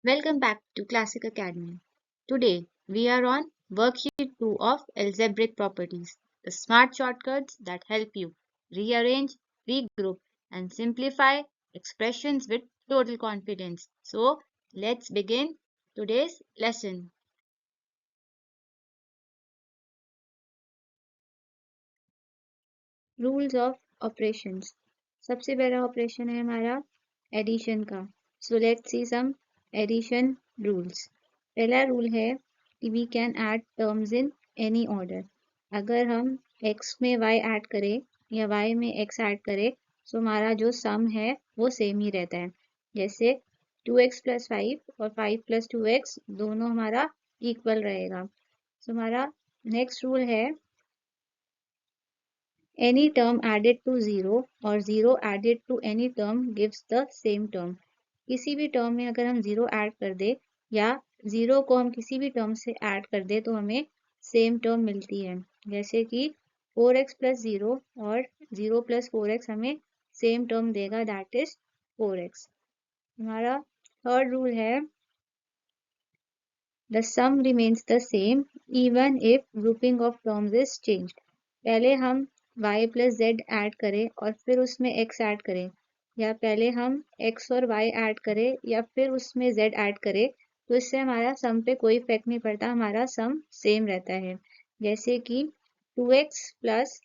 Welcome back to Classic Academy. Today we are on worksheet 2 of algebraic properties, the smart shortcuts that help you rearrange, regroup, and simplify expressions with total confidence. So let's begin today's lesson. Rules of operations. सबसे पहला operation है हमारा addition का। So let's see some addition rules. पहला rule है कि we can add terms in any order. अगर हम x में y ऐड करें या y में x ऐड करें तो हमारा जो सम है वो सेम ही रहता है। जैसे 2x प्लस 5 और 5 प्लस 2x दोनों हमारा इक्वल रहेगा। सो हमारा नेक्स्ट रूल है any term added to 0 और 0 added to any term gives the same term। किसी भी टर्म में अगर हम 0 ऐड कर दे या 0 को हम किसी भी टर्म से ऐड कर दे तो हमें सेम टर्म मिलती है। जैसे कि 4x प्लस 0 और 0 प्लस 4x हमें सेम टर्म देगा, दैट इज 4x। हमारा थर्ड रूल है the sum remains the same even if grouping of terms is changed। पहले हम y प्लस z ऐड करें और फिर उसमें x ऐड करें, या पहले हम x और y ऐड करें या फिर उसमें z ऐड करें, तो इससे हमारा सम पे कोई इफेक्ट नहीं पड़ता, हमारा सम सेम रहता है। जैसे कि 2x plus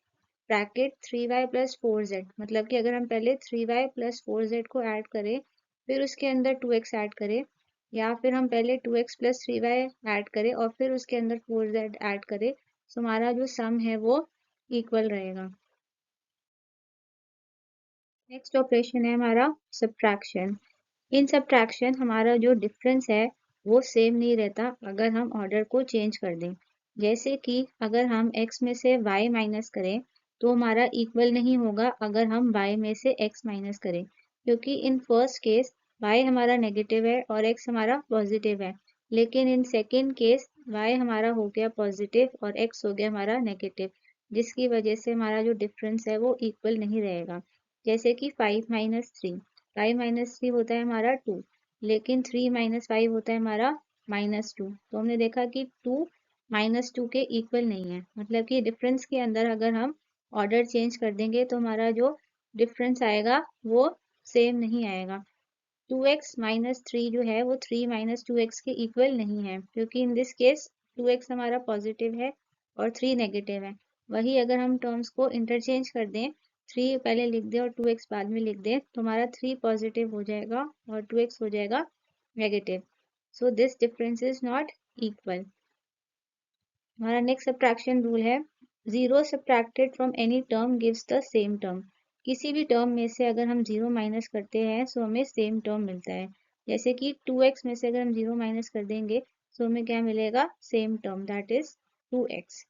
bracket 3y plus 4z, मतलब कि अगर हम पहले 3y प्लस 4z को ऐड करें फिर उसके अंदर 2x ऐड करें, या फिर हम पहले 2x प्लस 3y ऐड करें और फिर उसके अंदर 4z ऐड करें, तो हमारा जो सम है वो इक्वल रहेगा। नेक्स्ट ऑपरेशन है हमारा सब्ट्रैक्शन। इन सब्ट्रैक्शन हमारा जो डिफरेंस है वो सेम नहीं रहता अगर हम ऑर्डर को चेंज कर दें। जैसे कि अगर हम x में से y माइनस करें तो हमारा इक्वल नहीं होगा अगर हम y में से x माइनस करें, क्योंकि इन फर्स्ट केस y हमारा नेगेटिव है और x हमारा पॉजिटिव है, लेकिन इन सेकेंड केस y हमारा हो गया पॉजिटिव और x हो गया हमारा नेगेटिव, जिसकी वजह से हमारा जो डिफरेंस है वो इक्वल नहीं रहेगा। जैसे कि 5 माइनस 3, 5 माइनस 3 होता है हमारा 2, लेकिन 3 माइनस 5 होता है हमारा -2। तो हमने देखा कि 2 -2 के इक्वल नहीं है, मतलब कि डिफरेंस के अंदर अगर हम ऑर्डर चेंज कर देंगे तो हमारा जो डिफरेंस आएगा वो सेम नहीं आएगा। 2x माइनस 3 जो है वो 3 माइनस 2x के इक्वल नहीं है, क्योंकि इन दिस केस 2x हमारा पॉजिटिव है और 3 नेगेटिव है। वही अगर हम टर्म्स को इंटरचेंज कर दें, 3 पहले लिख दें और 2x बाद में लिख दें, तो हमारा 3 पॉजिटिव हो जाएगा और 2x हो जाएगा negative. So this difference is not equal. हमारा नेक्स्ट सब्ट्रैक्शन रूल है 0 subtracted from any term gives the same term. किसी भी टर्म में से अगर हम 0 माइनस करते हैं तो हमें सेम टर्म मिलता है। जैसे कि 2x में से अगर हम 0 माइनस कर देंगे तो हमें क्या मिलेगा, same term, that is 2x।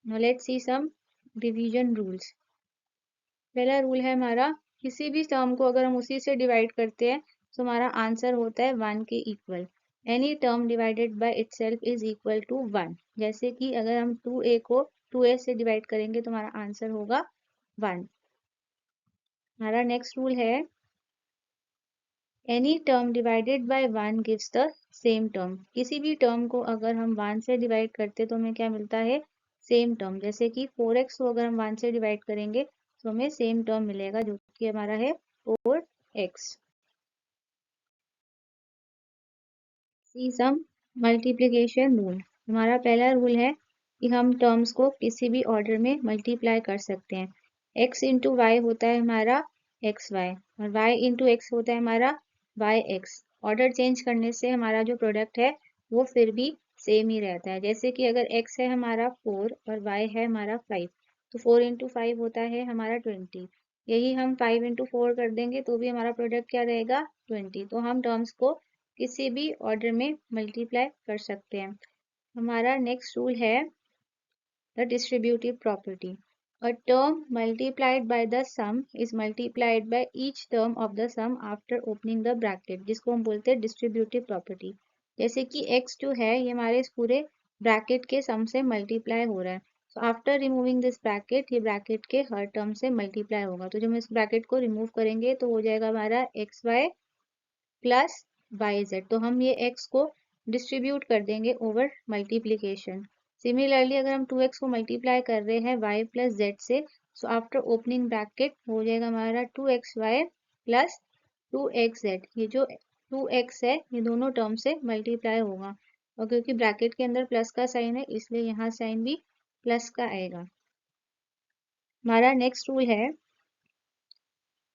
Now let's see some division rules. पहला रूल है हमारा किसी भी टर्म को अगर हम उसी से डिवाइड करते हैं तो हमारा आंसर होता है 1 के equal. Any term divided by itself is equal to 1। जैसे कि अगर हम 2a को 2a से डिवाइड करेंगे तो हमारा आंसर होगा 1। हमारा नेक्स्ट रूल है any term divided by 1 gives the same term. किसी भी टर्म को अगर हम 1 से डिवाइड करते तो हमें क्या मिलता है, सेम टर्म। जैसे कि 4x को अगर हम 1 से डिवाइड करेंगे तो हमें सेम टर्म मिलेगा, जो कि हमारा है 4x। सी सम मल्टीप्लिकेशन रूल। हमारा पहला रूल है कि हम टर्म्स को किसी भी ऑर्डर में मल्टीप्लाई कर सकते हैं। x इंटू वाई होता है हमारा xy और y इंटू एक्स होता है हमारा yx। ऑर्डर चेंज करने से हमारा जो प्रोडक्ट है वो फिर भी सेम ही रहता है। जैसे कि अगर x है हमारा 4 और y है हमारा 5, तो 4 इंटू 5 होता है हमारा 20। यही हम 5 इंटू 4 कर देंगे तो भी हमारा प्रोडक्ट क्या रहेगा, 20। तो हम टर्म्स को किसी भी ऑर्डर में मल्टीप्लाई कर सकते हैं। हमारा नेक्स्ट रूल है the distributive property. A term multiplied by the sum is multiplied by each term of the sum after opening the bracket, जिसको हम बोलते हैं डिस्ट्रीब्यूटिव प्रॉपर्टी। जैसे कि x जो है ये हमारे इस पूरे ब्रैकेट के सम से मल्टीप्लाई हो रहा है, तो आफ्टर रिमूविंग दिस ब्रैकेट ये ब्रैकेट के हर टर्म से मल्टीप्लाई होगा। तो जब हम इस ब्रैकेट को रिमूव करेंगे तो हो जाएगा हमारा xy प्लस वाई जेड, तो हम ये x को डिस्ट्रीब्यूट कर देंगे ओवर मल्टीप्लीकेशन। सिमिलरली अगर हम 2x को मल्टीप्लाई कर रहे हैं y प्लस जेड से, सो आफ्टर ओपनिंग ब्रैकेट हो जाएगा हमारा 2xy प्लस 2xz। ये जो 2x है ये दोनों टर्म से मल्टीप्लाई होगा, और क्योंकि ब्रैकेट के अंदर प्लस का साइन है इसलिए यहाँ साइन भी प्लस का आएगा। हमारा नेक्स्ट रूल है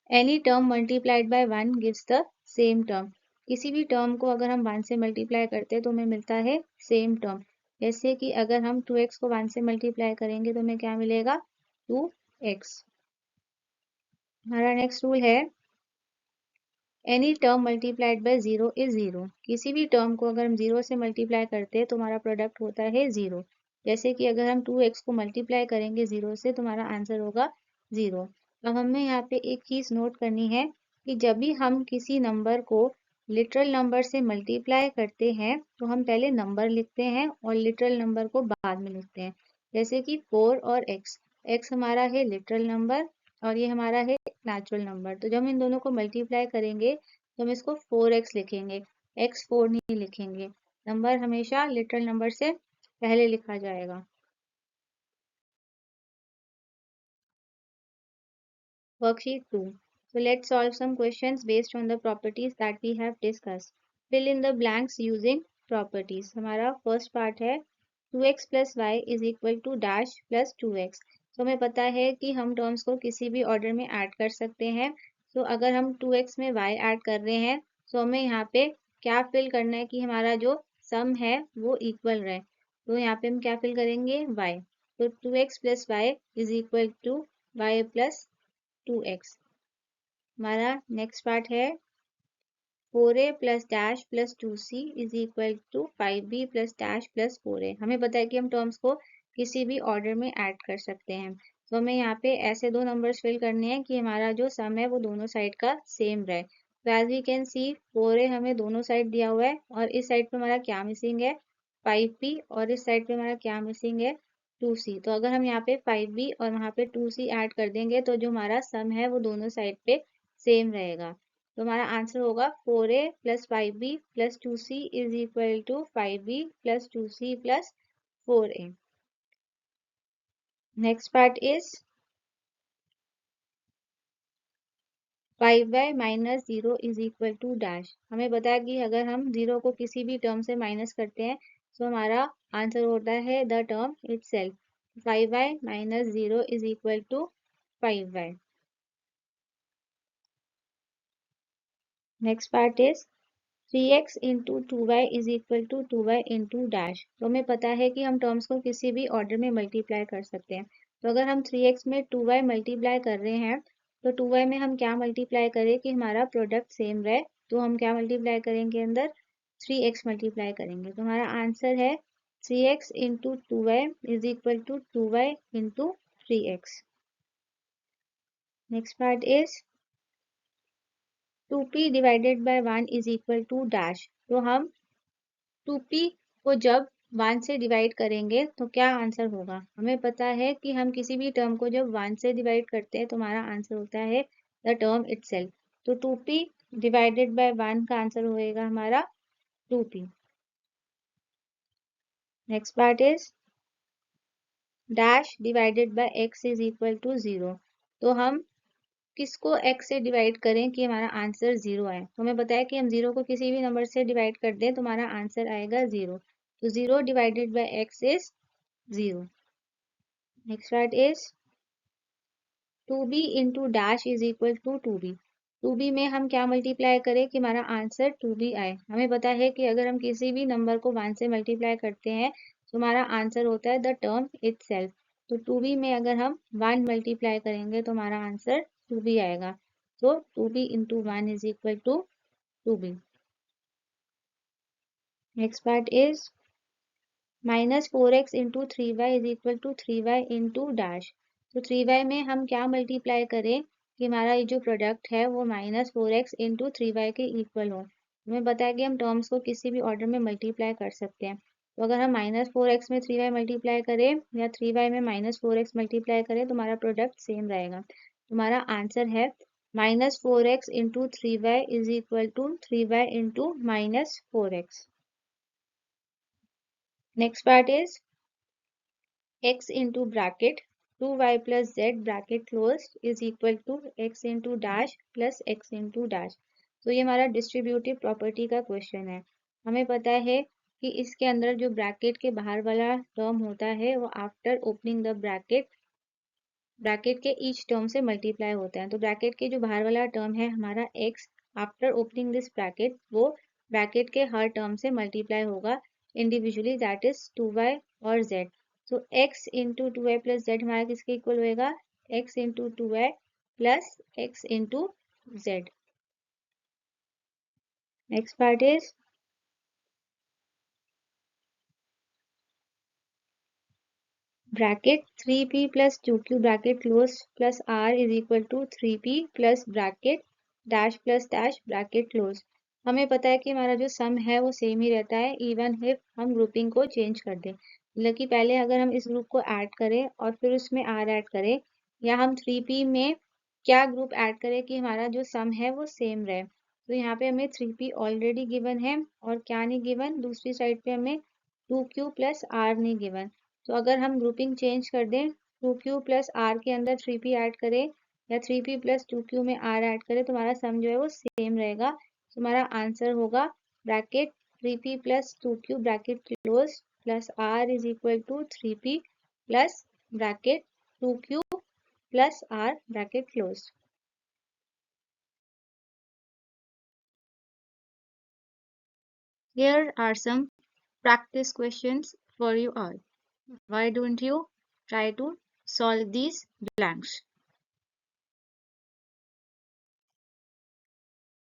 any term multiplied by 1 gives the same term. किसी भी टर्म को अगर हम 1 से मल्टीप्लाई करते हैं तो हमें मिलता है सेम टर्म। जैसे कि अगर हम 2x को 1 से मल्टीप्लाई करेंगे तो हमें क्या मिलेगा 2x। हमारा नेक्स्ट रूल है any term multiplied by 0 is 0। किसी भी टर्म को अगर हम 0 से मल्टीप्लाई करते हैं तो हमारा प्रोडक्ट होता है 0। जैसे कि अगर हम 2x को मल्टीप्लाई करेंगे 0 से तो हमारा आंसर होगा 0। अब हमें यहाँ पे एक चीज नोट करनी है कि जब भी हम किसी नंबर को लिटरल नंबर से मल्टीप्लाई करते हैं तो हम पहले नंबर लिखते हैं और लिटरल नंबर को बाद में लिखते हैं। जैसे कि 4 और x हमारा है लिटरल नंबर और ये हमारा है नेचुरल नंबर। तो जब हम इन दोनों को मल्टीप्लाई करेंगे तो हम इसको 4x लिखेंगे, x 4 नहीं लिखेंगे। नंबर हमेशा लिटरल नंबर से पहले लिखा जाएगा। Worksheet 2. So let's solve some questions based on the properties that we have discussed. Fill in the blanks using properties. हमारा first part है 2x plus y is equal to dash plus 2x. तो हमें पता है कि हम terms को किसी भी ऑर्डर में ऐड कर सकते हैं। तो अगर हम 2x में y ऐड कर रहे हैं तो हमें यहाँ पे क्या फिल करना है कि हमारा जो सम है वो इक्वल रहे। तो यहाँ पे हम क्या फिल करेंगे y। तो 2x plus y is equal to y plus 2x। हमारा नेक्स्ट पार्ट है 4a plus dash plus 2c is equal to 5b plus dash plus 4a। हमें पता है कि हम टर्म्स को किसी भी ऑर्डर में ऐड कर सकते हैं। तो हमें यहाँ पे ऐसे दो नंबर्स फिल करने हैं कि हमारा जो सम है वो दोनों साइड का सेम रहे। तो as we can see 4a हमें दोनों साइड दिया हुआ है और इस साइड पे हमारा क्या मिसिंग है 5b और इस साइड पे हमारा क्या मिसिंग है 2c। तो अगर हम यहाँ पे 5b और वहाँ पे 2c ऐड कर देंगे तो जो हमारा सम है वो दोनों साइड पे सेम रहेगा। तो हमारा आंसर होगा 4a plus 5b plus 2c is equal to 5b plus 2c plus 4a। Next part is 5y minus 0 is equal to dash. हमें बताया कि अगर हम 0 को किसी भी टर्म से माइनस करते हैं तो हमारा आंसर होता है the term itself. 5y minus 0 is equal to 5y। Next part is 3x into 2y is equal to 2y into dash. तो हमें पता है कि हम टर्म्स को किसी भी ऑर्डर में मल्टीप्लाई कर सकते हैं। तो अगर हम 3x में 2y मल्टीप्लाई कर रहे हैं तो 2y में हम क्या मल्टीप्लाई करें कि हमारा प्रोडक्ट सेम रहे। तो हम क्या मल्टीप्लाई करेंगे अंदर 3x मल्टीप्लाई करेंगे। तो हमारा आंसर है 3x into 2y is equal to 2y into 3x। Next part is 2p divided by 1 is equal to dash. तो हम 2p को जब 1 से डिवाइड करेंगे तो क्या आंसर होगा। हमें पता है कि हम किसी भी टर्म को जब 1 से डिवाइड करते हैं तो हमारा आंसर होता है द टर्म इटसेल्फ। तो 2p डिवाइडेड बाय 1 का आंसर होएगा हमारा 2p। Next part is dash divided by x is equal to 0। तो हम किसको x से डिवाइड करें कि हमारा आंसर 0 आए। तो हमें बताया कि हम 0 को किसी भी नंबर से डिवाइड कर दें तो हमारा आंसर आएगा 0। तो 0 divided by x is 0। Next part is 2b into dash is equal to 2b। 2b में हम क्या मल्टीप्लाई करें कि हमारा आंसर 2b आए। हमें पता है कि अगर हम किसी भी नंबर को 1 से मल्टीप्लाई करते हैं तो हमारा आंसर होता है द टर्म इटसेल्फ। तो 2b में अगर हम 1 मल्टीप्लाई करेंगे तो हमारा आंसर 2b आएगा। तो 2b into 1 is equal to 2b। Next part is minus 4x into 3y is equal to 3y into dash. तो 3y में हम क्या मल्टीप्लाई करें कि हमारा ये जो प्रोडक्ट है वो माइनस 4x इंटू 3y के इक्वल हो। हमें पता है कि हम टर्म्स को किसी भी ऑर्डर में मल्टीप्लाई कर सकते हैं। तो अगर हम माइनस 4x में 3y मल्टीप्लाई करें या 3y में माइनस 4x मल्टीप्लाई करें तो हमारा प्रोडक्ट सेम रहेगा। तो हमारा आंसर है minus 4x into 3y is equal to 3y into minus 4x. Next part is x into bracket 2y plus z bracket closed is equal to x into dash plus x into dash. तो ये हमारा distributive property का question है। हमें पता है कि इसके अंदर जो ब्रैकेट के बाहर वाला टर्म होता है वो आफ्टर ओपनिंग द ब्रैकेट के ईच टर्म से मल्टीप्लाई होता है। तो ब्रैकेट के जो बाहर वाला टर्म है हमारा x, after opening this bracket वो ब्रैकेट के हर टर्म से मल्टीप्लाई होगा इंडिविजुअली, दैट इज 2y और z। तो x into 2y plus z हमारा किसके इक्वल होएगा, x into 2y plus x into z। Next part is bracket 3p plus 2q bracket close plus r is equal to 3p plus bracket dash plus dash bracket close. हमें पता है कि हमारा जो सम है वो सेम ही रहता है इवन इफ हम ग्रुपिंग को चेंज कर दें। मतलब कि पहले अगर हम इस ग्रुप को ऐड करें और फिर उसमें r ऐड करें, या हम 3p में क्या ग्रुप ऐड करें कि हमारा जो सम है वो सेम रहे। तो यहाँ पे हमें 3p ऑलरेडी गिवन है और क्या नहीं गिवन, दूसरी साइड पे हमें 2q प्लस r नहीं गिवन। तो अगर हम ग्रुपिंग चेंज कर दें, 2q प्लस r के अंदर 3p ऐड करें या 3p प्लस 2q में r ऐड करें तो हमारा सम जो है वो सेम रहेगा। तो हमारा आंसर होगा bracket 3p plus 2q bracket close plus r is equal to 3p plus bracket 2q plus r bracket close. Here are some practice questions for you all. Why don't you try to solve these blanks?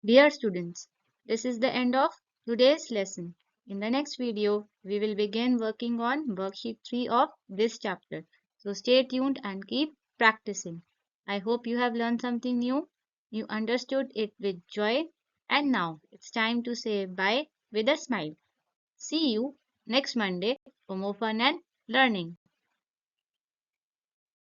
Dear students, this is the end of today's lesson. In the next video, we will begin working on worksheet 3 of this chapter. So stay tuned and keep practicing. I hope you have learned something new. You understood it with joy. And now it's time to say bye with a smile. See you next Monday for more fun and learning.